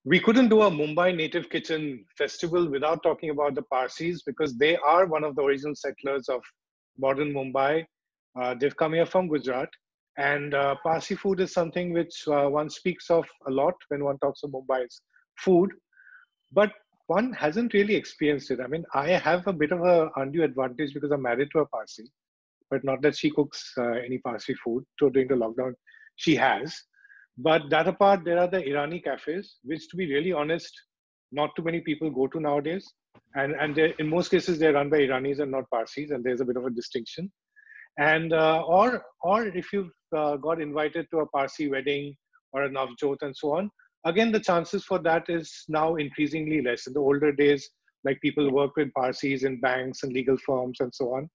We couldn't do a Mumbai Native Kitchen festival without talking about the Parsis because they are one of the original settlers of modern Mumbai. They've come here from Gujarat. And Parsi food is something which one speaks of a lot when one talks of Mumbai's food, but one hasn't really experienced it. I mean, I have a bit of a undue advantage because I'm married to a Parsi, but not that she cooks any Parsi food. So during the lockdown, she has. But that apart, there are the Irani cafes, which, to be really honest, not too many people go to nowadays. And in most cases, they're run by Iranis and not Parsis, and there's a bit of a distinction. And or if you've got invited to a Parsi wedding or a Navjot and so on, again the chances for that is now increasingly less. In the older days, like people work with Parsis in banks and legal firms and so on,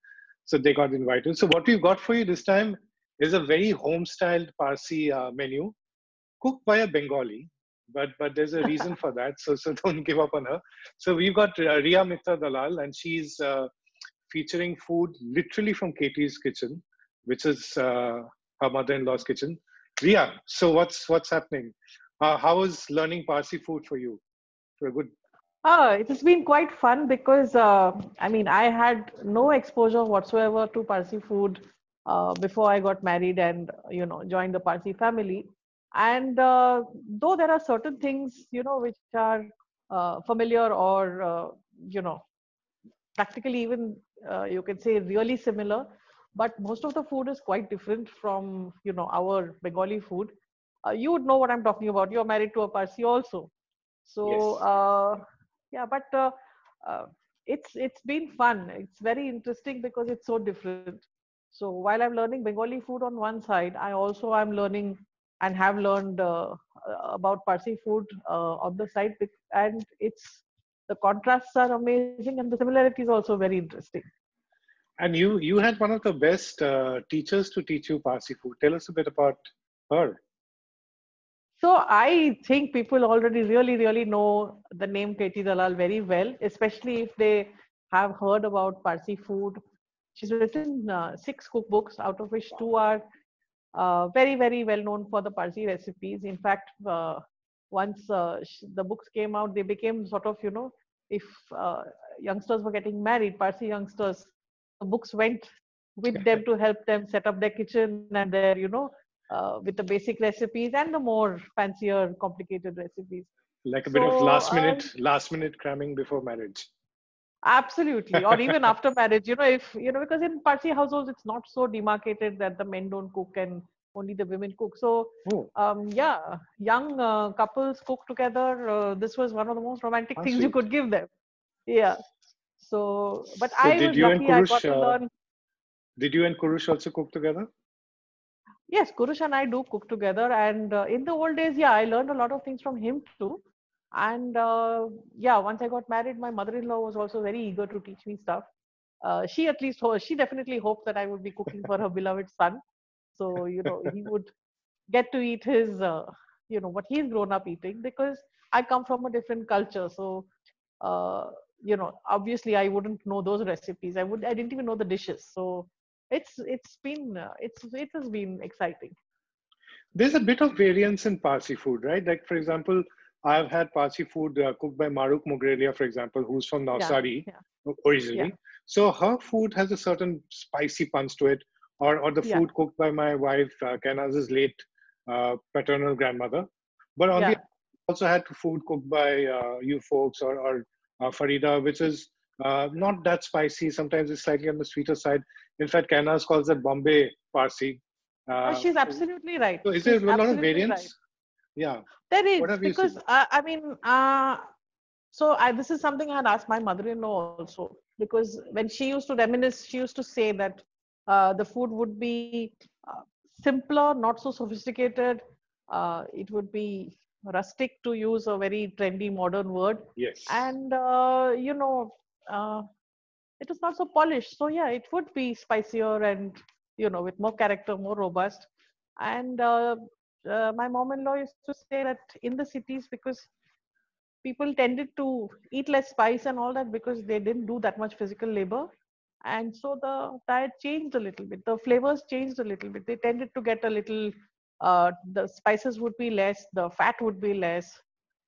so they got invited. So what we've got for you this time is a very home-styled Parsi menu cooked by a Bengali. But there's a reason for that, so don't give up on her. So we've got Ria Mitra Dalal, and she's featuring food literally from Katie's kitchen, which is her mother-in-law's kitchen. Ria, so what's happening? How is learning Parsi food for you? For a good. It has been quite fun because I mean I had no exposure whatsoever to Parsi food before I got married and joined the Parsi family. And though there are certain things which are familiar or you know practically even you can say really similar, but most of the food is quite different from our Bengali food. You would know what I'm talking about. You're married to a Parsi also, so Yes. yeah, but uh, it's been fun. It's very interesting because it's so different. So while I'm learning Bengali food on one side, I also am learning and have learned about Parsi food on the side, and it's the contrasts are amazing and the similarities also very interesting. And you had one of the best teachers to teach you Parsi food. Tell us a bit about her. So I think people already really know the name Katie Dalal very well, especially if they have heard about Parsi food. She's written 6 cookbooks, out of which 2 are very well known for the Parsi recipes. In fact, once the books came out, they became sort of if youngsters were getting married, Parsi youngsters, the books went with them to help them set up their kitchen and their with the basic recipes and the more fancier, complicated recipes. Like a bit of So last minute cramming before marriage. absolutely, or even after marriage, if because in Parsi households it's not so demarcated that the men don't cook and only the women cook. So Oh, yeah, young couples cook together. This was one of the most romantic how things you sweet. could give them. Yeah. So, but So I was lucky. I got to learn. did you and Kurush also cook together? Yes, Kurush and I do cook together. And in the old days, yeah, I learned a lot of things from him too. And yeah, once I got married, my mother-in-law was also very eager to teach me stuff. She at least, she definitely hoped that I would be cooking for her beloved son. So, he would get to eat his, what he's grown up eating because I come from a different culture. So, uh, obviously I wouldn't know those recipes. I didn't even know the dishes. So it has been exciting. There's a bit of variance in Parsi food, right? Like, for example, I've had Parsi food cooked by Maruk Mugrelia, for example, who's from Yeah, Navsari yeah, yeah, originally. So her food has a certain spicy punch to it, or the yeah, food cooked by my wife, Kanaz's late paternal grandmother. But on the yeah, other, also had food cooked by you folks or Farida, which is not that spicy. Sometimes it's slightly on the sweeter side. In fact, Kanaz calls it Bombay Parsi. Uh, she's absolutely right. so is there She's a lot of absolutely right. variance? Yeah. There What is have you because seen? I mean, this is something I had asked my mother-in-law also because when she used to reminisce, she used to say that the food would be simpler, not so sophisticated. It would be rustic, to use a very trendy modern word, Yes. and uh, it is not so polished. So yeah, it would be spicier and with more character, more robust. And my mom-in-law used to say that in the cities, because people tended to eat less spice and all that because they didn't do that much physical labor, and so the diet changed a little bit. The flavors changed a little bit. They tended to get a little. The spices would be less. The fat would be less.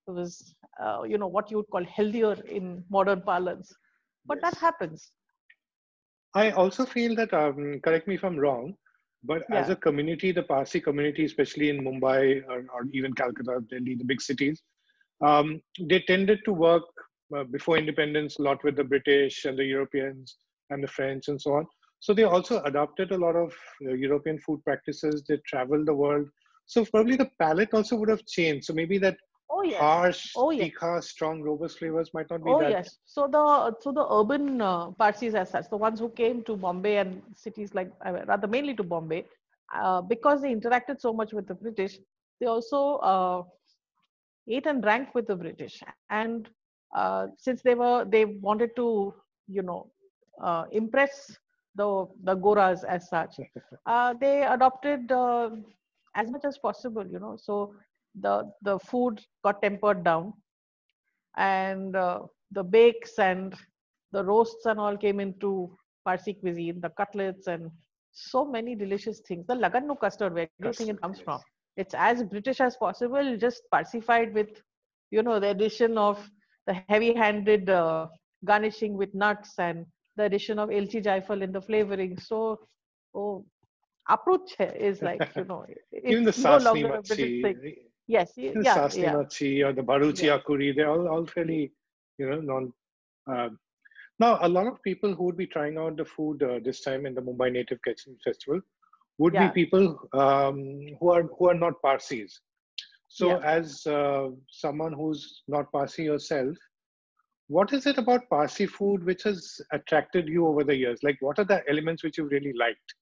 was, what you would call healthier in modern parlance. But that Yes. happens. I also feel that, correct me if I'm wrong, but as Yeah. a community, the Parsi community, especially in Mumbai or even Calcutta, Delhi, the big cities, they tended to work before independence a lot with the British and the Europeans and the French and so on. So they also adopted a lot of European food practices. They traveled the world. So probably the palate also would have changed. So maybe that Oh yes. harsh, Oh yes. tikha, strong, robust flavors might not be Oh that. yes. So the urban Parsis as such, the ones who came to Bombay and cities like rather mainly to Bombay, because they interacted so much with the British, they also ate and drank with the British. And since they wanted to, you know, impress the Goras as such, they adopted as much as possible, So the food got tempered down, and the bakes and the roasts and all came into Parsi cuisine, the cutlets and so many delicious things. The lagannu custard, where do you think it Custard, comes from? yes. It's as British as possible, just Parsified with, the addition of the heavy-handed garnishing with nuts and the addition of elchi jaifal in the flavoring. So, oh, approach is like, Even the it's no sasni longer a British machi, thing. Yes, the yeah, sasni yeah, machi or the baruchi yeah, akuri, they're all fairly, non. Uh, Now, a lot of people who would be trying out the food this time in the Mumbai Native Kitchen Festival would be yeah, people who are not Parsis. So, yeah. as someone who's not Parsi yourself, what is it about Parsi food which has attracted you over the years? Like, what are the elements which you really liked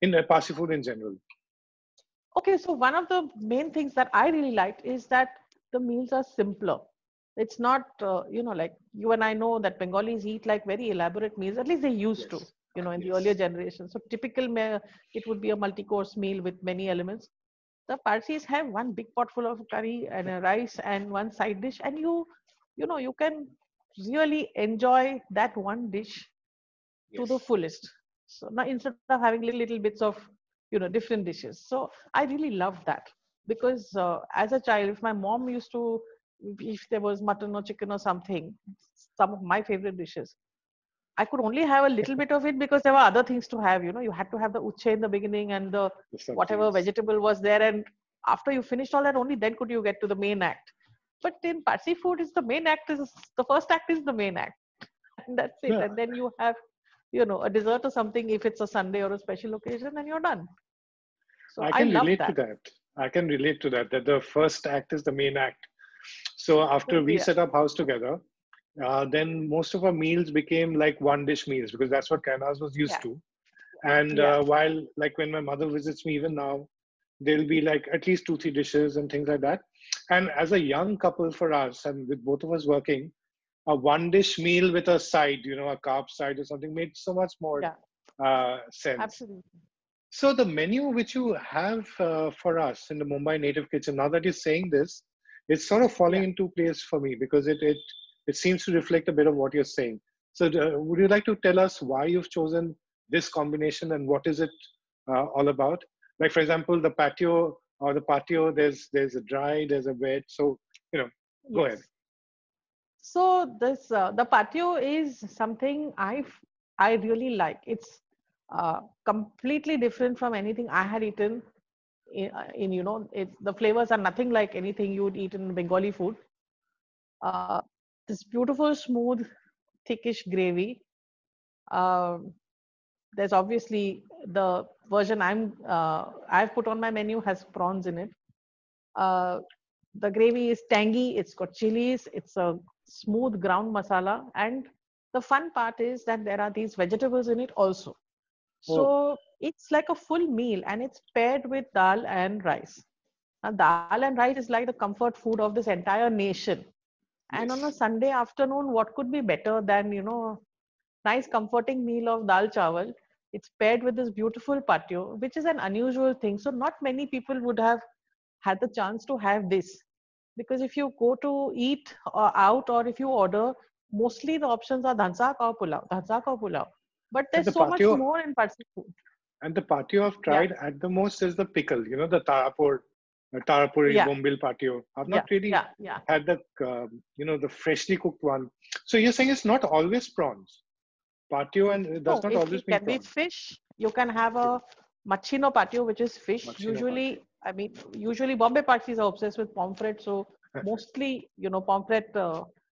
in Parsi food in general? Okay, so one of the main things that I really liked is that the meals are simpler. It's not, like you and I know that Bengalis eat like very elaborate meals. At least they used to, Yes, in the earlier yes, generation. So it would be a multi-course meal with many elements. The Parsis have one big pot full of curry and a rice and one side dish, and you can really enjoy that one dish to the yes. fullest. So now instead of having little bits of different dishes. So I really love that because as a child, if my mom used to, if there was mutton or chicken or something, some of my favorite dishes, I could only have a little bit of it because there were other things to have. You had to have the uche in the beginning and the The whatever subsies. vegetable was there, and after you finished all that, only then could you get to the main act. But in Parsi food, is the first act is the main act, and that's it. Yeah, And then you have a dessert or something if it's a Sunday or a special occasion, and you're done. So I I can love relate to that. that. I can relate to that, that the first act is the main act. So after we Yeah, set up house together, then most of our meals became like one dish meals because that's what Kailash was used yeah, to. And yeah, while like when my mother visits me even now, there'll be like at least two, three dishes and things like that. And as a young couple for us, and with both of us working, a one dish meal with a side, a carb side or something made so much more yeah, sense. absolutely. So the menu which you have for us in the Mumbai Native Kitchen, now that you're saying this, it's sort of falling Yeah. into place for me because it seems to reflect a bit of what you're saying. So would you like to tell us why you've chosen this combination and what is it all about? Like for example, the patio or the patio, there's a dry, there's a wet. So go ahead. Yes. So this the patio is something I really like. It's completely different from anything I had eaten. It's the flavors are nothing like anything you would eat in Bengali food. Uh, this beautiful, smooth, thickish gravy. Um there's obviously the version I've put on my menu has prawns in it. Uh, the gravy is tangy. It's got chilies. It's a smooth ground masala, and the fun part is that there are these vegetables in it also. Oh, So it's like a full meal, and it's paired with dal and rice. Now, dal and rice is like the comfort food of this entire nation. And on a yes. Sunday afternoon, what could be better than nice comforting meal of dal chawal? It's paired with this beautiful patio, which is an unusual thing. So not many people would have had the chance to have this, because if you go to eat out or if you order, mostly the options are dhansak or pulao. But And there's the so much patio more in Parsi food. and the patio I've Yeah, tried at the most is the pickle, the tarapur. Tarapuri, Yeah, Bombil patio. I've yeah, not really yeah, yeah. had the the freshly cooked one. So you're saying it's not always prawns. Patio and it does No, not always it mean can be prawns. fish. You can have a machino patio, which is fish. Machino patio. Usually, I mean, usually Bombay parties are obsessed with pomfret. So mostly, pomfret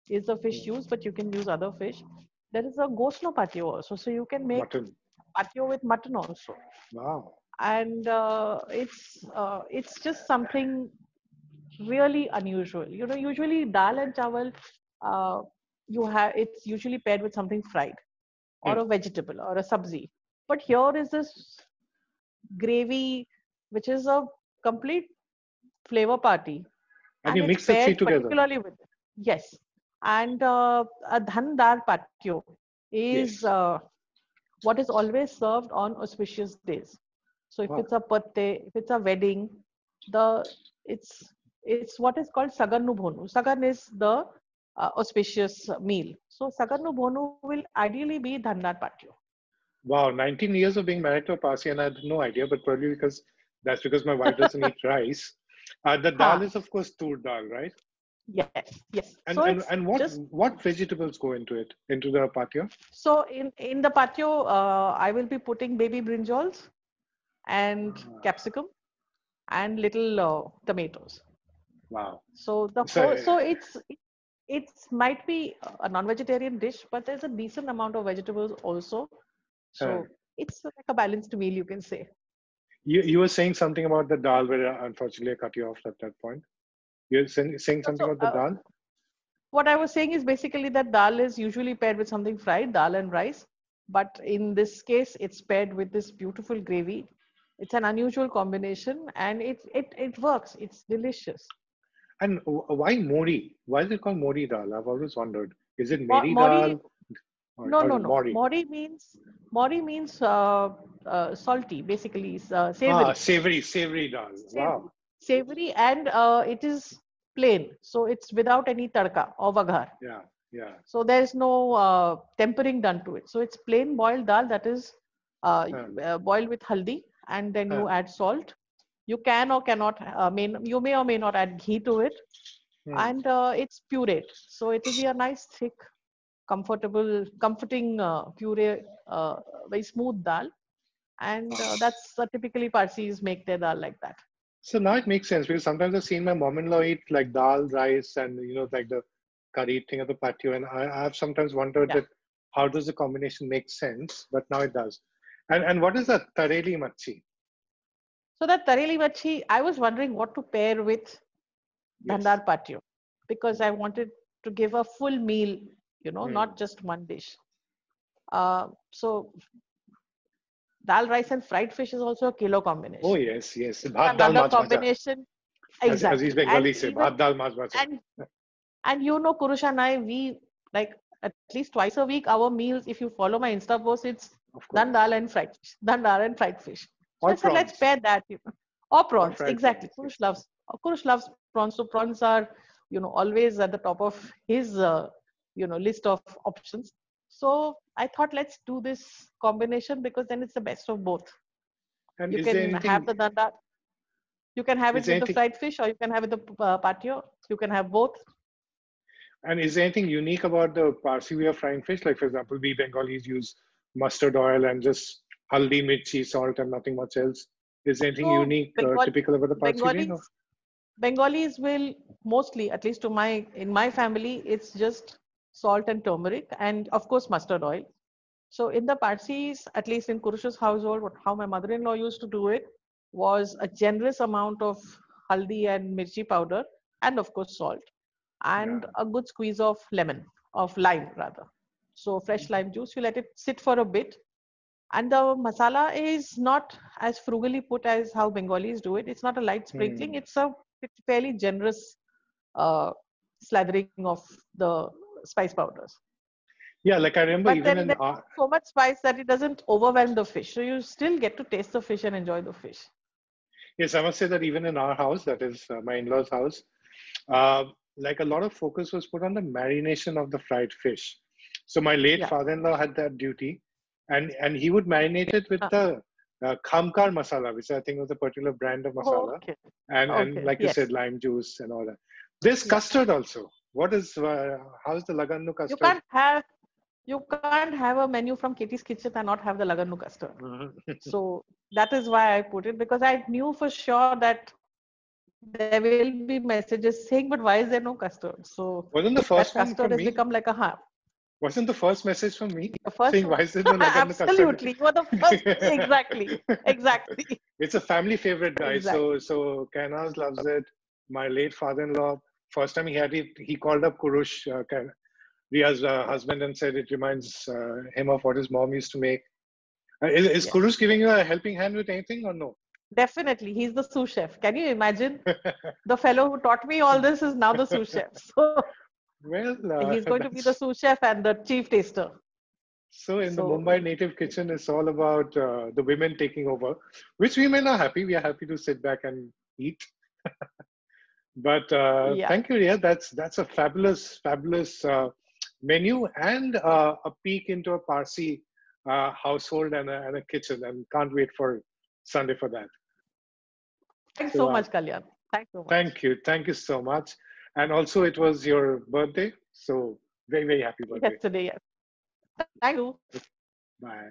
is the fish used, but you can use other fish. There is a gosno patio also. So you can make Mutton. patio with mutton also. Wow. And it's just something really unusual. Usually dal and chawal, uh, it's usually paired with something fried or Hmm. a vegetable or a sabzi. But here is this gravy, which is a complete flavor party, And and you it's mix the three paired together. particularly with it. Yes, and a dhandar patio is Yes. what is always served on auspicious days. So if Wow. it's a birthday, if it's a wedding, the it's it's what is called sagannu bhonu. Sagan is the auspicious meal. So sagannu bhonu will ideally be dhandar patio. Wow. 19 years of being married to a Parsi, and I had no idea, but probably that's because my wife doesn't eat rice. The dal Ha. is, of course, tur dal, right? Yes, yes. And So and it's and what just what vegetables go into it, into the patio? so in the patio, I will be putting baby brinjals and Ah, capsicum and little tomatoes. wow. So the So, whole so it's might be a non-vegetarian dish, but there's a decent amount of vegetables also. uh, So it's like a balanced meal, you can say. you were saying something about the dal, where unfortunately I cut you off at that point. You're saying something So about the dal? what I was saying is basically that dal is usually paired with something fried, dal and rice. But in this case, it's paired with this beautiful gravy. It's an unusual combination, and it works. It's delicious. And why mori? Why is it called mori dal? I've always wondered. Is it meri Mori, dal no, or is no, it no. mori? Mori means salty, basically, it's, Ah, savory, savory dal. savory, Wow. savory, and it is plain. So it's without any tadka or vaghar. Yeah, yeah. So there's no tempering done to it. So it's plain boiled dal that is Huh, boiled with haldi, and then huh, you add salt. You can or cannot, you may or may not add ghee to it, hmm. and it's pureed. So it will be a nice thick, comforting puree, very smooth dal, and Wow. that's typically Parsis make their dal like that. So now it makes sense because sometimes I've seen my mom-in-law eat like dal, rice, and like the curry thing at the patio, and I've sometimes wondered Yeah. that how does the combination make sense? But now it does. And what is a tareli machi? So that tareli machi, I was wondering what to pair with Yes. Dhandar Patio because I wanted to give a full meal, Hmm. not just one dish. So dal rice and fried fish is also a kilo Oh combination. yes, yes. It's Bhat dal another mach bhaja, combination. as these Exactly. Bengali say. Bhat dal mach bhaja. And Kurusha and I, we like at least twice a week, our meals, if you follow my Insta post, it's Of dhan course. dal and fried fish, dhan dal and fried fish. So Or I said, let's prawns. pair that, or Or prawns. fried Exactly. prawns. Yes. Kurush loves prawns. So prawns are, always at the top of his, list of options. So I thought, let's do this combination because then it's the best of both. And You can have the dhan dal, you can have it is there with the anything, fried fish, or you can have it with the patio. You can have both. and is there anything unique about the Parsi way of frying fish? Like, for example, we Bengalis use mustard oil and just haldi, mirchi, salt, and nothing much else. Is there anything So unique, typical about the Parsi way? No? Bengalis, Bengalis will mostly, at least in my family, it's just salt and turmeric, and of course mustard oil. So in the Parsis, at least in Kurush's household, how my mother-in-law used to do it was a generous amount of haldi and mirchi powder, and of course salt, and Yeah. a good squeeze of lime rather. So fresh lime juice, you let it sit for a bit, and the masala is not as frugally put as how Bengalis do it. It's not a light sprinkling. Hmm. It's fairly generous uh, slathering of the spice powders. Yeah, like I remember But even then in there's not so much spice that it doesn't overwhelm the fish. So you still get to taste the fish and enjoy the fish. yes, I must say that even in our house, that is my in-laws' house, uh, like a lot of focus was put on the marination of the fried fish. So my late Yeah. father-in-law had that duty, and he would marinate it with Uh, the Khamkar masala, which I think was a particular brand of masala, Okay. and Okay. like you Yes. said, lime juice and all that. There's Yeah. custard also. What is how's the Lagannu You custard? can't have a menu from Katie's Kitchen and not have the Lagannu custard. Mhm. So that is why I put it, because I knew for sure that there will be messages saying, but why is there no custard? So Wasn't the that first one custard from has me? become like a Wasn't the first message from me the first saying one. why is there no Lagannu custard? Absolutely. You were the first. Exactly. Exactly. It's a family favorite, guys. Exactly. So Kainaz loves it. My late father-in-law, first time he had it, he called up Kurush, Ria's husband, and said it reminds him of what his mom used to make. Is Yes. Kurush giving you a helping hand with anything or no? Definitely. He's the sous chef. Can you imagine? The fellow who taught me all this is now the sous chef. So Well, he's going to be the sous chef and the chief taster. so in the So Mumbai native kitchen, it's all about the women taking over, which we men are happy. We are happy to sit back and eat. But yeah. thank you, Ria. That's a fabulous menu and a peek into a Parsi household and a kitchen. And can't wait for Sunday for that. Thanks So so much, Kalyan. Thanks so much. thank you so much. And also, it was your birthday, so very happy birthday. Yesterday, yes. Thank you. Bye.